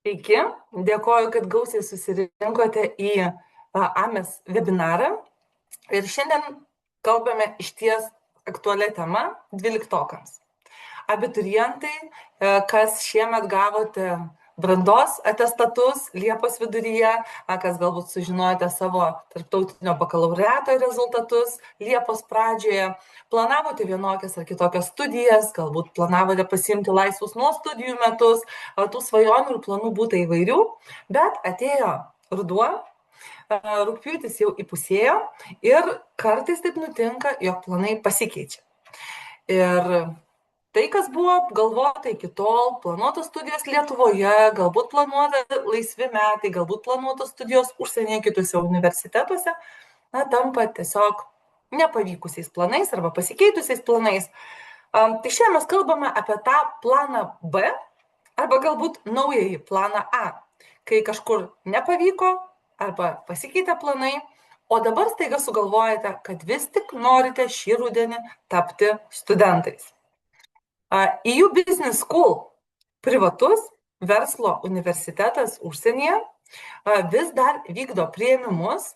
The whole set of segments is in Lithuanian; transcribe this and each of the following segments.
Sveiki, dėkoju, kad gausiai susirinkote į AMES webinarą. Ir šiandien kalbame išties aktualią temą dvyliktokams. Abiturientai, kas šiemet gavote brandos atestatus Liepos viduryje, kas galbūt sužinojote savo tarptautinio bakalaureato rezultatus Liepos pradžioje, planavote vienokias ar kitokias studijas, galbūt planavote pasiimti laisvus nuo studijų metus, tų svajonių ir planų būta įvairių, bet atėjo ruduo, rugpjūtis jau įpusėjo ir kartais taip nutinka, jog planai pasikeičia. Ir tai, kas buvo galvota iki tol, planuotos studijos Lietuvoje, galbūt planuota laisvi metai, galbūt planuotos studijos užsienyje kitose universitetuose, tampa tiesiog nepavykusiais planais arba pasikeitusiais planais. Tai šiandien mes kalbame apie tą planą B arba galbūt naująjį planą A, kai kažkur nepavyko arba pasikeitė planai, o dabar staiga sugalvojate, kad vis tik norite šį rudenį tapti studentais. EU Business School, privatus verslo universitetas užsienyje, vis dar vykdo priėmimus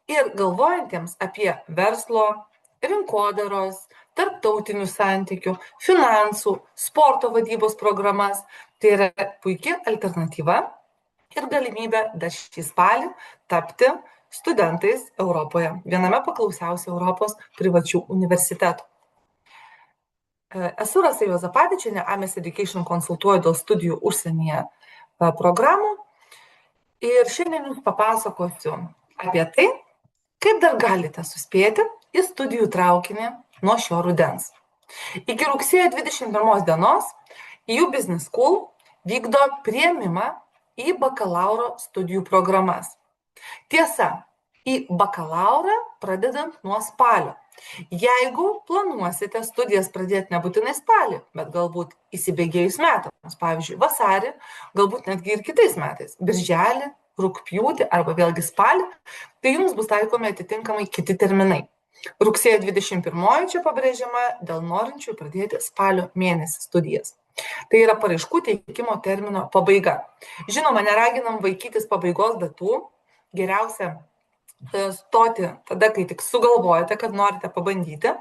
ir galvojantiems apie verslo, rinkodaros, tarptautinių santykių, finansų, sporto vadybos programas. Tai yra puikia alternatyva ir galimybė dar šį spalį tapti studentais Europoje, viename paklausiausių Europos privačių universitetų. Esu Rasa Juozapavičienė, AMES Education konsultuoju dėl studijų užsienyje programų ir šiandien jums papasakosiu apie tai, kaip dar galite suspėti į studijų traukinį nuo šio rudens. Iki rugsėjo 21 dienos EU Business School vykdo priėmimą į bakalauro studijų programas. Tiesa, į bakalaurą pradedant nuo spalio. Jeigu planuosite studijas pradėti nebūtinai spalį, bet galbūt įsibėgėjus metams, pavyzdžiui, vasarį, galbūt netgi ir kitais metais, birželį, rugpjūtį arba vėlgi spalį, tai jums bus taikomi atitinkamai kiti terminai. Rugsėjo 21 čia pabrėžiama dėl norinčių pradėti spalio mėnesį studijas. Tai yra paraiškų teikimo termino pabaiga. Žinoma, neraginam vaikytis pabaigos datų, geriausia stoti tada, kai tik sugalvojate, kad norite pabandyti,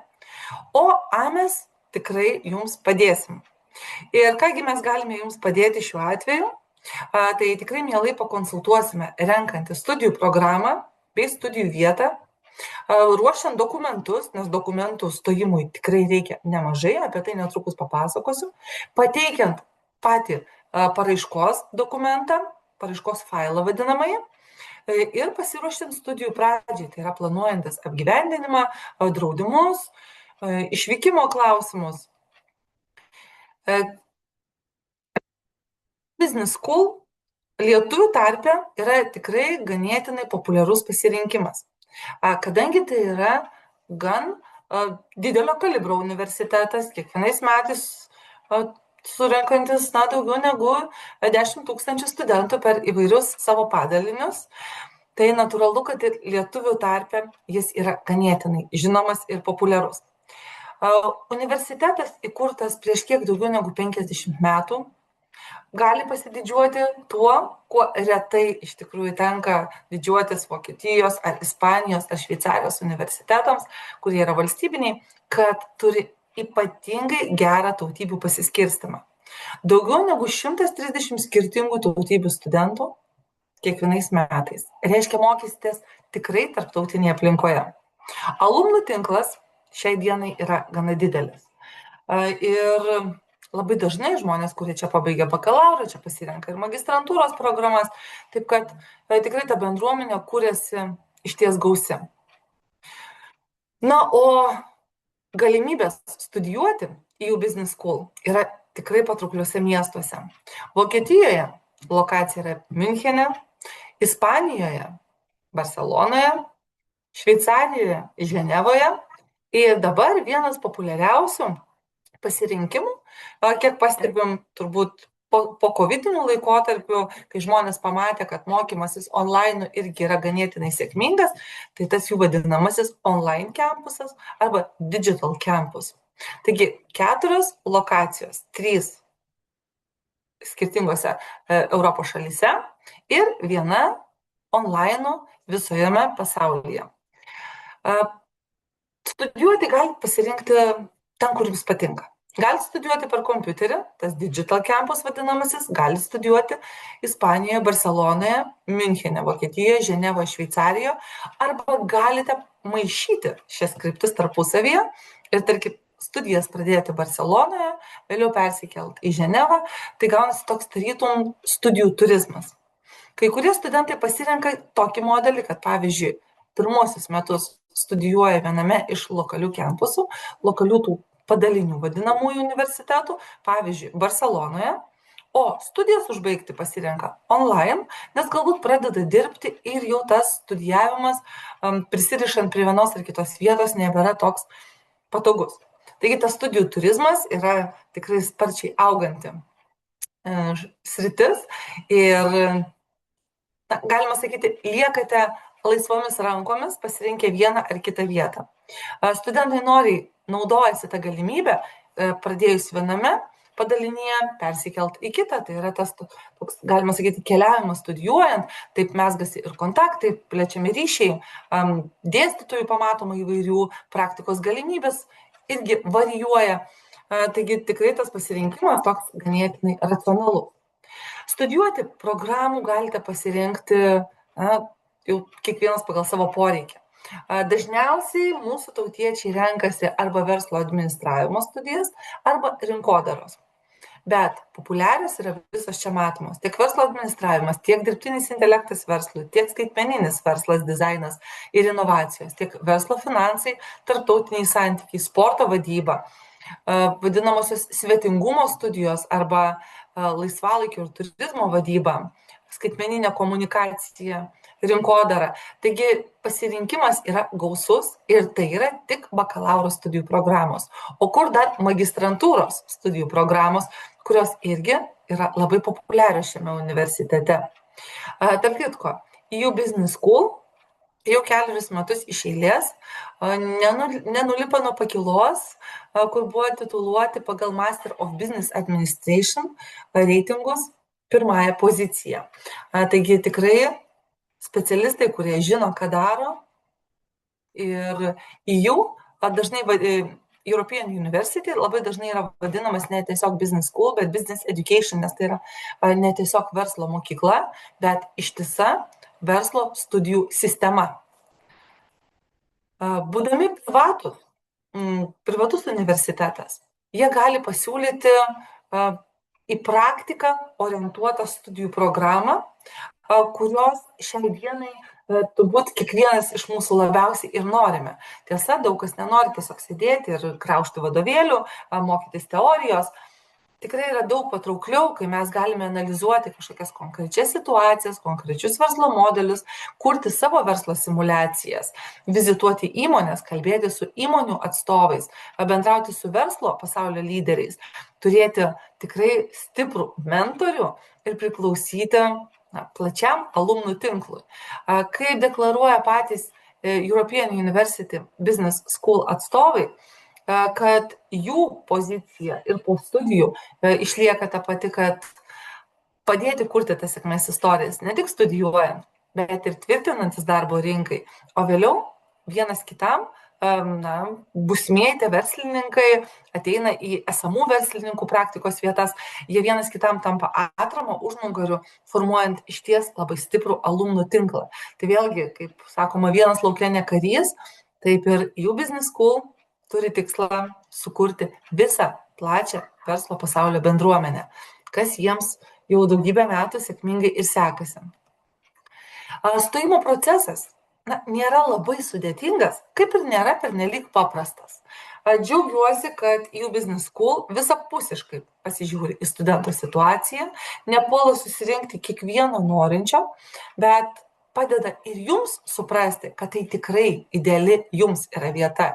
o AMES tikrai jums padėsim. Ir kągi mes galime jums padėti šiuo atveju, tai tikrai mielai pakonsultuosime renkantį studijų programą bei studijų vietą, ruošiant dokumentus, nes dokumentų stojimui tikrai reikia nemažai, apie tai netrukus papasakosiu, pateikiant patį paraiškos dokumentą, paraiškos failą vadinamąjį, ir pasiruošiant studijų pradžiai, tai yra planuojantis apgyvendinimą, draudimus, išvykimo klausimus. Business School lietuvių tarpe yra tikrai ganėtinai populiarus pasirinkimas, kadangi tai yra gan didelio kalibro universitetas, kiekvienais metais surenkantis daugiau negu 10 000 studentų per įvairius savo padalinius, tai natūralu, kad ir lietuvių tarpe jis yra ganėtinai žinomas ir populiarus. Universitetas įkurtas prieš kiek daugiau negu 50 metų, gali pasididžiuoti tuo, kuo retai iš tikrųjų tenka didžiuotis Vokietijos ar Ispanijos ar Šveicarijos universitetams, kurie yra valstybiniai, kad turi ypatingai gerą tautybių pasiskirstimą. Daugiau negu 130 skirtingų tautybių studentų kiekvienais metais. Reiškia, mokysitės tikrai tarptautinėje aplinkoje. Alumnų tinklas šiai dienai yra gana didelis. Ir labai dažnai žmonės, kurie čia pabaigia bakalaurą, čia pasirenka ir magistrantūros programas, taip kad tikrai ta bendruomenė kūrėsi išties gausi. Na, o galimybės studijuoti EU Business School yra tikrai patraukliuose miestuose. Vokietijoje lokacija yra Miunchene, Ispanijoje, Barselonoje, Šveicarijoje, Ženevoje ir dabar vienas populiariausių pasirinkimų, kiek pastebim turbūt po covidinių laikotarpių, kai žmonės pamatė, kad mokymasis online irgi yra ganėtinai sėkmingas, tai tas jų vadinamasis online campusas arba digital campus. Taigi 4 lokacijos, 3 skirtingose Europos šalyse ir viena online visojame pasaulyje. Studijuoti galite pasirinkti ten, kur jums patinka. Galite studijuoti per kompiuterį, tas Digital Campus vadinamasis, galite studijuoti Ispanijoje, Barcelonoje, Miunchene, Vokietijoje, Ženevoje, Šveicarijoje, arba galite maišyti šias kryptis tarpusavyje ir, tarkim, studijas pradėti Barcelonoje, vėliau persikelt į Ženevą, tai gaunasi toks tarytum studijų turizmas. Kai kurie studentai pasirenka tokį modelį, kad, pavyzdžiui, pirmosius metus studijuoja viename iš lokalių kampusų, lokalių tų padalinių vadinamųjų universitetų, pavyzdžiui, Barcelonoje, o studijas užbaigti pasirenka online, nes galbūt pradeda dirbti ir jau tas studijavimas, prisirišant prie vienos ar kitos vietos, nebėra toks patogus. Taigi tas studijų turizmas yra tikrai sparčiai auganti sritis ir, galima sakyti, liekate laisvomis rankomis pasirinkę vieną ar kitą vietą. Studentai noriai naudojasi tą galimybę, pradėjus viename padalinyje, persikelt į kitą, tai yra tas, toks, galima sakyti, keliavimas studijuojant, taip mezgasi ir kontaktai, plečiami ryšiai, dėstytojų pamatoma įvairių, praktikos galimybės irgi varijuoja, taigi tikrai tas pasirinkimas toks ganėtinai racionalus. Studijuoti programų galite pasirinkti jau kiekvienas pagal savo poreikį. Dažniausiai mūsų tautiečiai renkasi arba verslo administravimo studijas, arba rinkodaros. Bet populiarios yra visos čia matomos. Tiek verslo administravimas, tiek dirbtinis intelektas verslui, tiek skaitmeninis verslas, dizainas ir inovacijos, tiek verslo finansai, tarptautiniai santykiai, sporto vadyba, vadinamosios svetingumo studijos arba laisvalaikio ir turizmo vadyba, skaitmeninė komunikacija, rinkodara. Taigi pasirinkimas yra gausus ir tai yra tik bakalauro studijų programos. O kur dar magistrantūros studijų programos, kurios irgi yra labai populiarios šiame universitete. Tarp kitko, EU Business School jau 4 metus iš eilės nenulipa nuo pakilos, kur buvo tituluoti pagal Master of Business Administration reitingus pirmąją poziciją. Taigi tikrai specialistai, kurie žino, ką daro, ir EU dažnai European University labai dažnai yra vadinamas ne tiesiog business school, bet business education, nes tai yra ne tiesiog verslo mokykla, bet ištisa verslo studijų sistema. Būdami privatus universitetas, jie gali pasiūlyti į praktiką orientuotą studijų programą, kurios šiai dienai turbūt kiekvienas iš mūsų labiausiai ir norime. Tiesa, daug kas nenori tiesiog sėdėti ir kraušti vadovėlių, mokytis teorijos. Tikrai yra daug patraukliau, kai mes galime analizuoti kažkokias konkrečias situacijas, konkrečius verslo modelius, kurti savo verslo simulacijas, vizituoti įmonės, kalbėti su įmonių atstovais, bendrauti su verslo pasaulio lyderiais, turėti tikrai stiprų mentorių ir priklausyti plačiam alumnų tinklui. Kaip deklaruoja patys European University Business School atstovai, kad jų pozicija ir po studijų išlieka ta pati, kad padėti kurti tas sėkmės istorijas, ne tik studijuojant, bet ir tvirtinantis darbo rinkai, o vėliau vienas kitam, būsimieji verslininkai ateina į esamų verslininkų praktikos vietas, jie vienas kitam tampa atramo užnugariu, formuojant išties labai stiprų alumnų tinklą. Tai vėlgi, kaip sakoma, vienas lauke ne karys, taip ir EU Business School turi tikslą sukurti visą plačią verslo pasaulio bendruomenę, kas jiems jau daugybę metų sėkmingai ir sekasi. Stojimo procesas nėra labai sudėtingas, kaip ir nėra pernelyg paprastas. Džiaugiuosi, kad EU Business School visapusiškai pasižiūri į studento situaciją, nepuola susirinkti kiekvieno norinčio, bet padeda ir jums suprasti, kad tai tikrai ideali jums yra vieta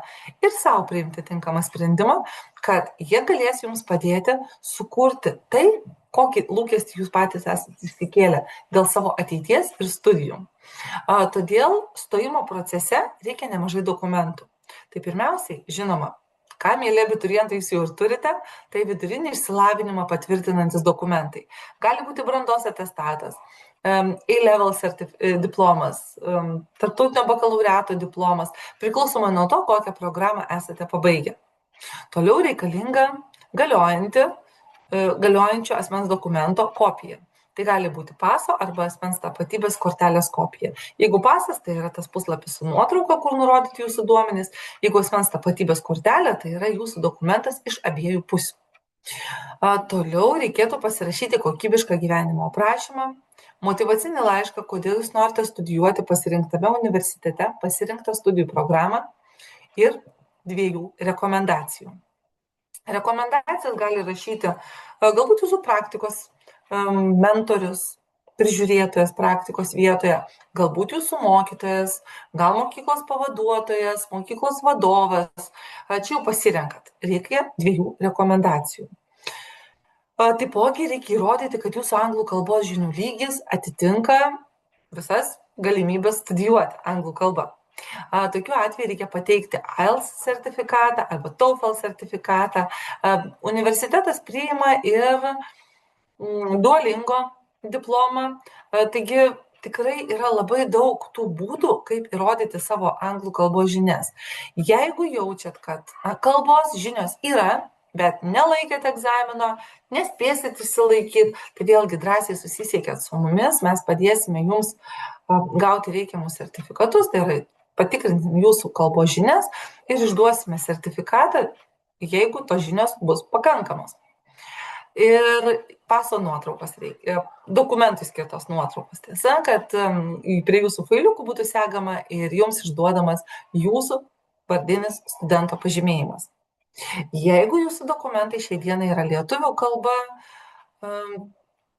ir savo priimti tinkamą sprendimą, kad jie galės jums padėti sukurti tai, kokį lūkestį jūs patys esate išsikėlę dėl savo ateities ir studijų. Todėl stojimo procese reikia nemažai dokumentų. Tai pirmiausiai, žinoma, ką, mėly abiturientai, jūs jau ir turite, tai vidurinį išsilavinimą patvirtinantis dokumentai. Gali būti brandos atestatas, A-level diplomas, tarptautinio bakalaureato diplomas, priklausomai nuo to, kokią programą esate pabaigę. Toliau reikalinga galiojančio asmens dokumento kopija. Tai gali būti paso arba asmens tapatybės kortelės kopija. Jeigu pasas, tai yra tas puslapis su nuotrauka, kur nurodyti jūsų duomenys. Jeigu asmens tapatybės kortelė, tai yra jūsų dokumentas iš abiejų pusių. Toliau reikėtų pasirašyti kokybišką gyvenimo aprašymą, motyvacinį laišką, kodėl jūs norite studijuoti pasirinktame universitete, pasirinktą studijų programą ir 2 rekomendacijų. Rekomendacijas gali rašyti galbūt jūsų praktikos mentorius, prižiūrėtojas praktikos vietoje, galbūt jūsų mokytojas, gal mokyklos pavaduotojas, mokyklos vadovas. Čia jau pasirenkat. Reikia 2 rekomendacijų. Taipogi reikia įrodyti, kad jūsų anglų kalbos žinių lygis atitinka visas galimybės studijuoti anglų kalbą. Tokiu atveju reikia pateikti IELTS sertifikatą arba TOEFL sertifikatą. Universitetas priima ir Duolingo diplomą. Taigi tikrai yra labai daug tų būdų, kaip įrodyti savo anglų kalbos žinias. Jeigu jaučiat, kad kalbos žinios yra, bet nelaikėt egzamino, nespėsit išsilaikyti, tai vėlgi drąsiai susisiekėt su mumis, mes padėsime jums gauti reikiamus sertifikatus, tai yra patikrinsim jūsų kalbos žinias ir išduosime sertifikatą, jeigu tos žinios bus pakankamos. Ir paso nuotraukos reikia, dokumentui skirtos nuotraukos. Tiesa, kad prie jūsų failiukų būtų segama ir jums išduodamas jūsų vardinis studento pažymėjimas. Jeigu jūsų dokumentai šiai dienai yra lietuvių kalba,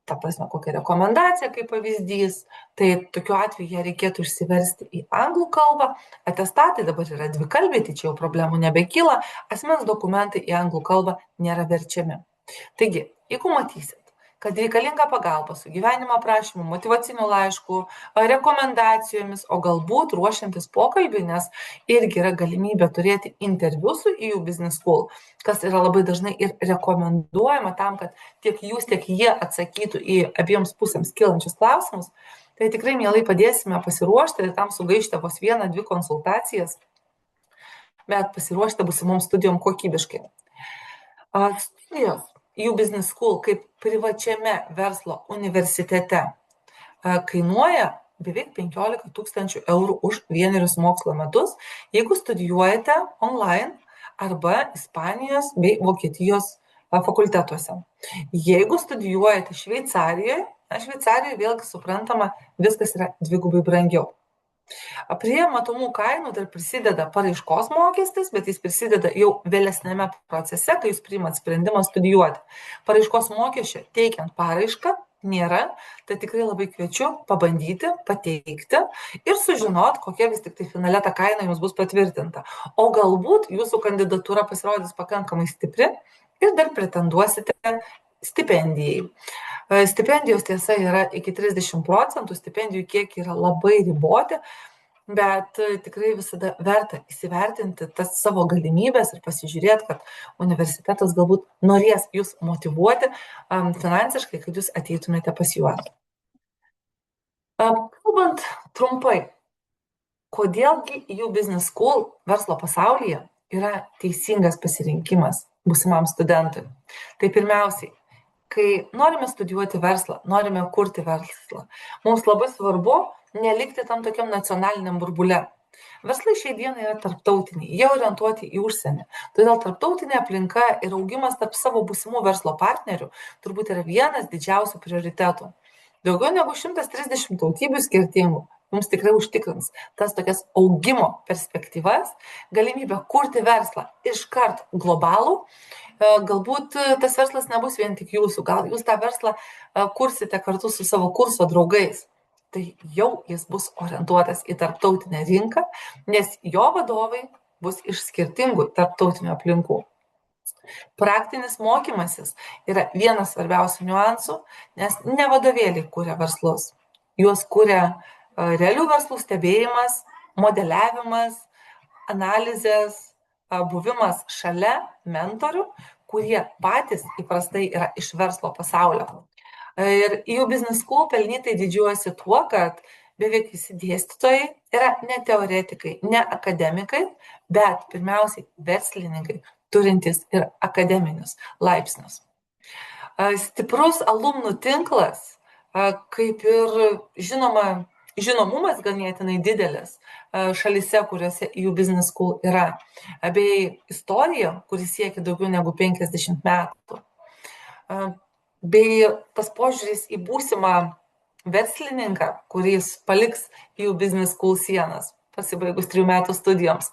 ta prasme, kokia rekomendacija kaip pavyzdys, tai tokiu atveju ją reikėtų išsiversti į anglų kalbą. Atestatai dabar yra dvikalbiai, tai čia jau problemų nebekyla, asmens dokumentai į anglų kalbą nėra verčiami. Taigi, jeigu matysit, kad reikalinga pagalba su gyvenimo aprašymu, motyvaciniu laišku, rekomendacijomis, o galbūt ruošiantis pokalbį, nes irgi yra galimybė turėti interviu su EU Business School, kas yra labai dažnai ir rekomenduojama tam, kad tiek jūs, tiek jie atsakytų į abiems pusėms kylančius klausimus, tai tikrai mielai padėsime pasiruošti ir tam sugaišti vos 1-2 konsultacijas, bet pasiruošti būsimoms studijom kokybiškai. Studijos EU Business School kaip privačiame verslo universitete kainuoja beveik 15 000 eurų už 1 mokslo metus, jeigu studijuojate online arba Ispanijos bei Vokietijos fakultetuose. Jeigu studijuojate Šveicarijoje, Šveicarijoje vėlgi suprantama, viskas yra 2 brangiau. Prie matomų kainų dar prisideda paraiškos mokestis, bet jis prisideda jau vėlesnėme procese, kai jūs priimat sprendimą studijuoti. Paraiškos mokesčio teikiant paraišką nėra, tai tikrai labai kviečiu pabandyti, pateikti ir sužinot, kokia vis tik tai finale ta kaina jums bus patvirtinta. O galbūt jūsų kandidatūra pasirodys pakankamai stipri ir dar pretenduosite stipendijai. Stipendijos tiesa yra iki 30%, stipendijų kiekiai yra labai riboti, bet tikrai visada verta įsivertinti tas savo galimybės ir pasižiūrėti, kad universitetas galbūt norės jūs motyvuoti finansiškai, kad jūs ateitumėte pas juos. Kalbant trumpai, kodėlgi EU Business School verslo pasaulyje yra teisingas pasirinkimas būsimam studentui? Tai pirmiausiai, kai norime studijuoti verslą, norime kurti verslą, mums labai svarbu nelikti tam tokiam nacionaliniam burbule. Verslai šiai dienai yra tarptautiniai, jie orientuoti į užsienį. Todėl tarptautinė aplinka ir augimas tarp savo būsimų verslo partnerių turbūt yra vienas didžiausių prioritetų. Daugiau negu 130 tautybių skirtingų mums tikrai užtikrins tas tokias augimo perspektyvas, galimybę kurti verslą iškart globalų. Galbūt tas verslas nebus vien tik jūsų, gal jūs tą verslą kursite kartu su savo kurso draugais. Tai jau jis bus orientuotas į tarptautinę rinką, nes jo vadovai bus iš skirtingų tarptautinių aplinkų. Praktinis mokymasis yra vienas svarbiausių niuansų, nes ne vadovėliai kuria verslus. Juos kuria realių verslų stebėjimas, modeliavimas, analizės, buvimas šalia mentorių, kurie patys įprastai yra iš verslo pasaulio. Ir EU Business School pelnytai didžiuojasi tuo, kad beveik visi dėstytojai yra ne teoretikai, ne akademikai, bet pirmiausiai verslininkai, turintys ir akademinius laipsnius. Stiprus alumnų tinklas, kaip ir žinomumas ganėtinai didelis šalise, kuriuose EU Business School yra, bei istorija, kuris siekia daugiau negu 50 metų, bei tas požiūris į būsimą verslininką, kuris paliks EU Business School sienas pasibaigus 3 metų studijoms,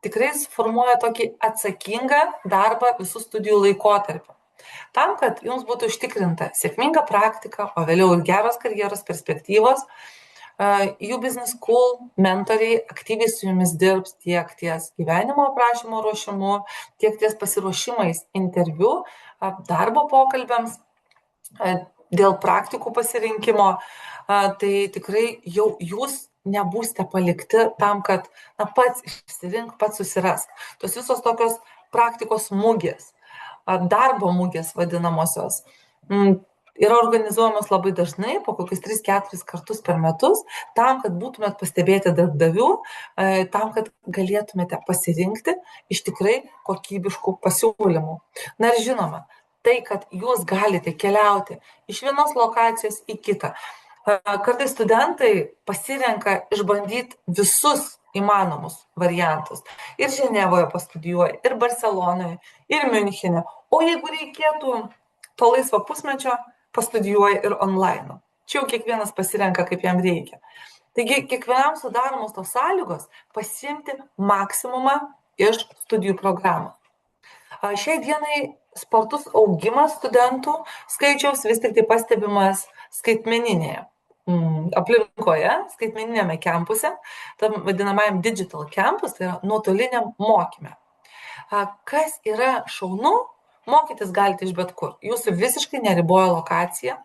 tikrai formuoja tokį atsakingą darbą visų studijų laikotarpiu. Tam, kad jums būtų užtikrinta sėkminga praktika, o vėliau ir geros karjeros perspektyvos, EU Business School mentoriai aktyviai su jumis dirbs tiek ties gyvenimo aprašymo ruošimu, tiek ties pasiruošimais interviu, darbo pokalbiams, dėl praktikų pasirinkimo. Tai tikrai jau jūs nebūsite palikti tam, kad pats išsirink, pats susirask. Tos visos tokios praktikos mugės, darbo mugės vadinamosios, yra organizuojamos labai dažnai, po kokius 3-4 kartus per metus, tam, kad būtumėt pastebėti darbdavių, tam, kad galėtumėte pasirinkti iš tikrai kokybiškų pasiūlymų. Na ir žinoma, tai, kad jūs galite keliauti iš vienos lokacijos į kitą. Kartais studentai pasirenka išbandyti visus įmanomus variantus. Ir Ženevoje pastudijuoja, ir Barcelonoje, ir Miunchene. O jeigu reikėtų to laisvo pusmečio, pastudijuoja ir online. Čia jau kiekvienas pasirenka, kaip jam reikia. Taigi, kiekvienam sudaromos tos sąlygos pasiimti maksimumą iš studijų programų. Šiai dienai spartus augimas studentų skaičiaus vis tik tai pastebimas skaitmeninėje aplinkoje, skaitmeninėme kampuse, tam vadinamajam digital campus, tai yra nuotoliniam mokyme. Kas yra šaunu, mokytis galite iš bet kur. Jūsų visiškai neriboja lokacija,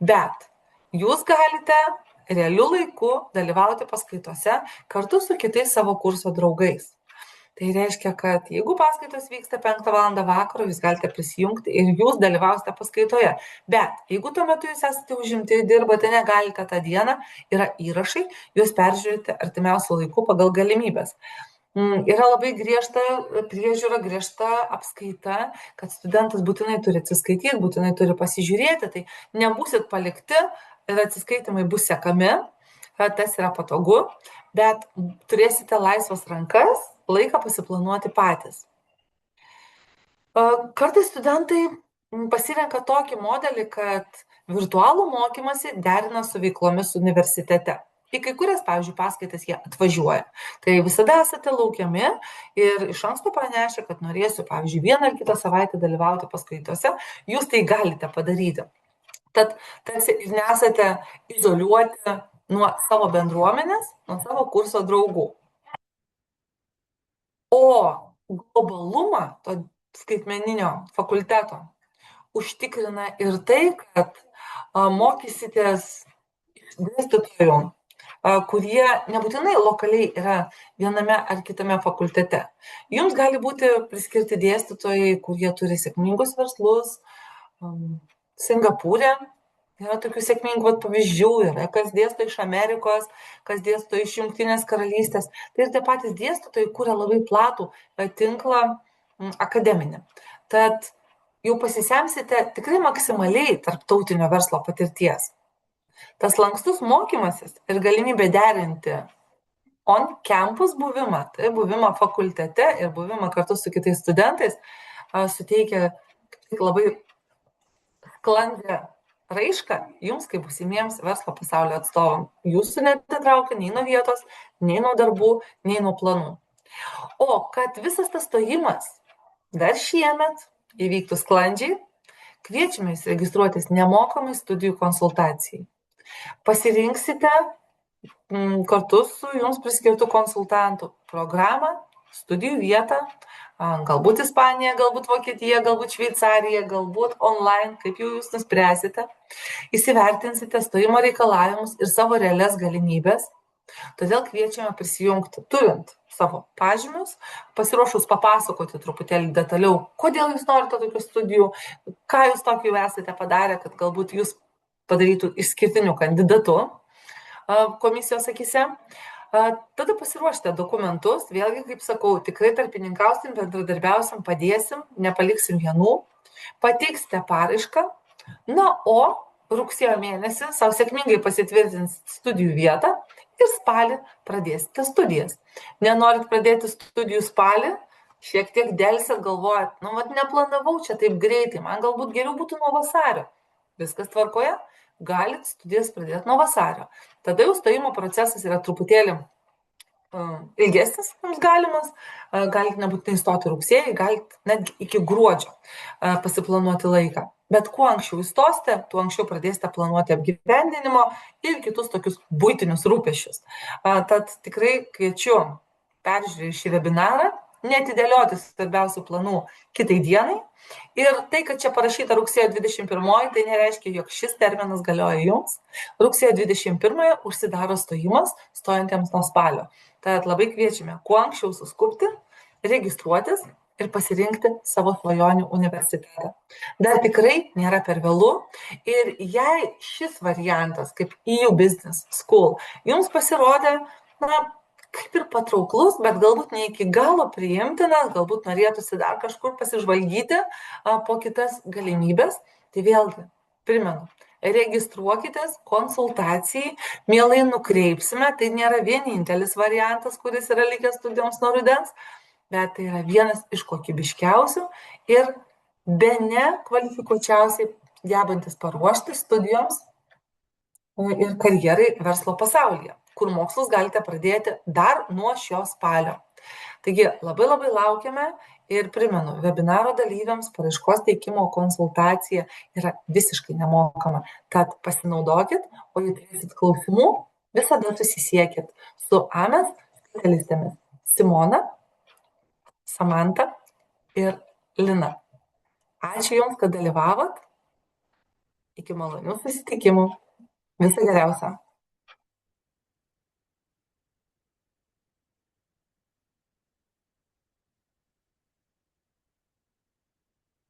bet jūs galite realiu laiku dalyvauti paskaitose kartu su kitais savo kurso draugais. Tai reiškia, kad jeigu paskaitos vyksta 5 val. Vakaro, jūs galite prisijungti ir jūs dalyvausite paskaitoje. Bet jeigu tuo metu jūs esate užimti, dirbate, negalite tą dieną, yra įrašai, jūs peržiūrite artimiausių laikų pagal galimybės. Yra labai griežta priežiūra, griežta apskaita, kad studentas būtinai turi atsiskaityti, būtinai turi pasižiūrėti, tai nebūsit palikti ir atsiskaitimai bus sekami, tas yra patogu, bet turėsite laisvas rankas, laiką pasiplanuoti patys. Kartais studentai pasirenka tokį modelį, kad virtualų mokymasi derina su veiklomis universitete. Į kai kurias, pavyzdžiui, paskaitas jie atvažiuoja. Tai visada esate laukiami ir iš anksto pranešę, kad norėsiu, pavyzdžiui, 1 ar kitą savaitę dalyvauti paskaitose, jūs tai galite padaryti. Tad tarsi ir nesate izoliuoti nuo savo bendruomenės, nuo savo kurso draugų. O globalumą to skaitmeninio fakulteto užtikrina ir tai, kad mokysitės dėstytojų, kurie nebūtinai lokaliai yra viename ar kitame fakultete. Jums gali būti priskirti dėstytojai, kurie turi sėkmingus verslus. Singapūre yra tokių sėkmingų pavyzdžių, yra kas dėsto iš Amerikos, kas dėsto iš Jungtinės karalystės. Tai ir tie patys dėstytojai kuria labai platų tinklą akademinį. Tad jau pasisemsite tikrai maksimaliai tarptautinio verslo patirties. Tas lankstus mokymasis ir galimybė derinti on-campus buvimą, tai buvimą fakultete ir buvimą kartu su kitais studentais, suteikia labai sklandžią raišką jums, kaip būsimiems verslo pasaulio atstovam. Jūsų netitraukia nei nuo vietos, nei nuo darbų, nei nuo planų. O kad visas tas stojimas dar šiemet įvyktų sklandžiai, kviečiame jūs registruotis nemokamai studijų konsultacijai. Pasirinksite kartu su jums priskirtų konsultantų programą, studijų vietą, galbūt Ispanija, galbūt Vokietija, galbūt Šveicarija, galbūt online, kaip jau jūs nuspręsite. Įsivertinsite stojimo reikalavimus ir savo realias galimybės. Todėl kviečiame prisijungti, turint savo pažymius, pasiruošus papasakoti truputėlį detaliau, kodėl jūs norite tokių studijų, ką jūs tokį jau esate padarę, kad galbūt jūs padarytų išskirtiniu kandidatu komisijos akise. Tada pasiruošite dokumentus, vėlgi, kaip sakau, tikrai tarpininkausim, bendradarbiausim, padėsim, nepaliksim vienų, pateiksite paraišką, na, o rugsėjo mėnesį savo sėkmingai pasitvirtins studijų vietą ir spalį pradėsite studijas. Nenorit pradėti studijų spalį, šiek tiek dėlsit, galvojat, neplanavau čia taip greitai, man galbūt geriau būtų nuo vasario. Viskas tvarkoje, galit studijas pradėti nuo vasario. Tada jau stojimo procesas yra truputėlį ilgesnis jums galimas, galite nebūtinai stoti rugsėjį, galite netgi iki gruodžio pasiplanuoti laiką. Bet kuo anksčiau įstosite, tuo anksčiau pradėsite planuoti apgyvendinimo ir kitus tokius buitinius rūpesčius. Tad tikrai kviečiu peržiūrėti šį webinarą, neatidėlioti svarbiausių planų kitai dienai. Ir tai, kad čia parašyta rugsėjo 21, tai nereiškia, jog šis terminas galioja jums. Rugsėjo 21 užsidaro stojimas stojantiems nuo spalio. Tad labai kviečiame kuo anksčiau suskubti, registruotis ir pasirinkti savo svajonių universitetą. Dar tikrai nėra per vėlu ir jei šis variantas, kaip EU Business School, jums pasirodė, kaip ir patrauklus, bet galbūt ne iki galo priimtinas, galbūt norėtųsi dar kažkur pasižvalgyti po kitas galimybės, tai vėlgi, primenu, registruokitės konsultacijai, mielai nukreipsime, tai nėra vienintelis variantas, kuris yra likęs studijoms nuo rudens, bet tai yra vienas iš kokybiškiausių ir bene kvalifikuočiausiai gebantis paruošti studijoms ir karjerai verslo pasaulyje, kur mokslus galite pradėti dar nuo šio spalio. Taigi labai labai laukiame ir primenu, webinaro dalyviams paraiškos teikimo konsultacija yra visiškai nemokama. Tad pasinaudokit, o jei turėsit klausimų, visada susisiekit su AMES specialistėmis Simona, Samanta ir Lina. Ačiū Jums, kad dalyvavot. Iki malonių susitikimų. Viso geriausio.